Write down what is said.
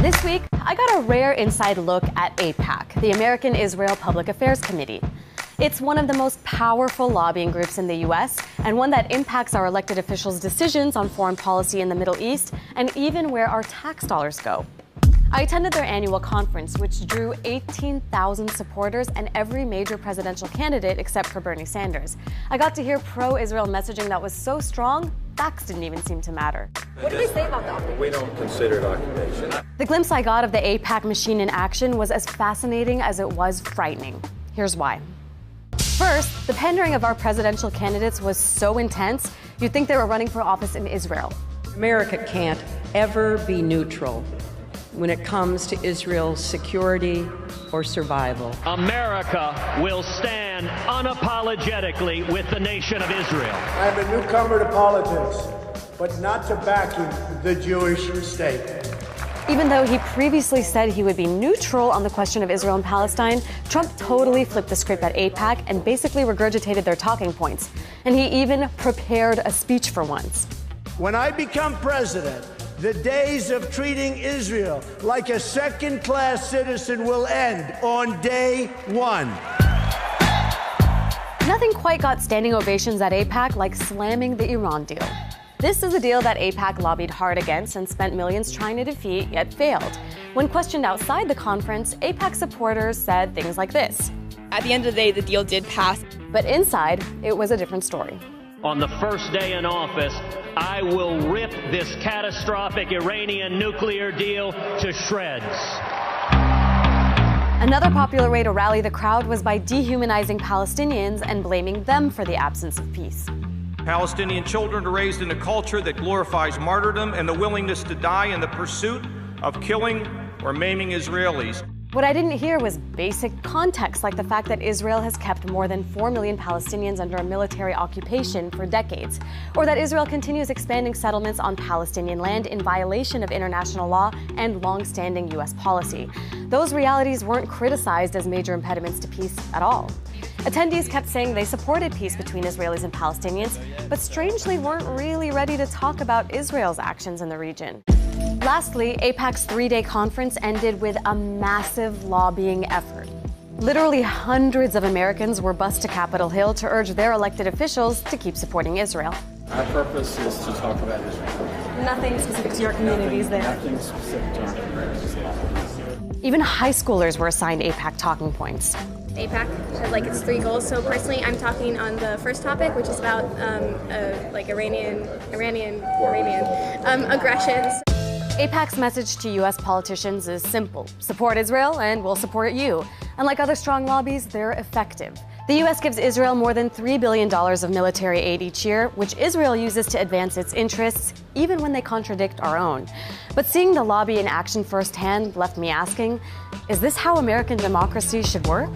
This week, I got a rare inside look at AIPAC, the American Israel Public Affairs Committee. It's one of the most powerful lobbying groups in the U.S. and one that impacts our elected officials' decisions on foreign policy in the Middle East and even where our tax dollars go. I attended their annual conference, which drew 18,000 supporters and every major presidential candidate except for Bernie Sanders. I got to hear pro-Israel messaging that was so strong, facts didn't even seem to matter. What do they say about the occupation? We don't consider it occupation. The glimpse I got of the AIPAC machine in action was as fascinating as it was frightening. Here's why. First, the pandering of our presidential candidates was so intense, you'd think they were running for office in Israel. America can't ever be neutral when it comes to Israel's security or survival. America will stand unapologetically with the nation of Israel. I'm a newcomer to politics, but not to backing the Jewish state. Even though he previously said he would be neutral on the question of Israel and Palestine, Trump totally flipped the script at AIPAC and basically regurgitated their talking points. And he even prepared a speech for once. When I become president, the days of treating Israel like a second-class citizen will end on day one. Nothing quite got standing ovations at AIPAC like slamming the Iran deal. This is a deal that AIPAC lobbied hard against and spent millions trying to defeat, yet failed. When questioned outside the conference, AIPAC supporters said things like this. At the end of the day, the deal did pass. But inside, it was a different story. On the first day in office, I will rip this catastrophic Iranian nuclear deal to shreds. Another popular way to rally the crowd was by dehumanizing Palestinians and blaming them for the absence of peace. Palestinian children are raised in a culture that glorifies martyrdom and the willingness to die in the pursuit of killing or maiming Israelis. What I didn't hear was basic context, like the fact that Israel has kept more than 4 million Palestinians under a military occupation for decades, or that Israel continues expanding settlements on Palestinian land in violation of international law and long-standing U.S. policy. Those realities weren't criticized as major impediments to peace at all. Attendees kept saying they supported peace between Israelis and Palestinians, but strangely weren't really ready to talk about Israel's actions in the region. Lastly, AIPAC's 3-day conference ended with a massive lobbying effort. Literally hundreds of Americans were bused to Capitol Hill to urge their elected officials to keep supporting Israel. Our purpose is to talk about Israel. Nothing specific to your communities there. Nothing specific to our communities. Even high schoolers were assigned AIPAC talking points. AIPAC had its 3 goals. So personally, I'm talking on the first topic, which is about Iranian aggressions. AIPAC's message to U.S. politicians is simple. Support Israel and we'll support you. And like other strong lobbies, they're effective. The U.S. gives Israel more than $3 billion of military aid each year, which Israel uses to advance its interests, even when they contradict our own. But seeing the lobby in action firsthand left me asking, is this how American democracy should work?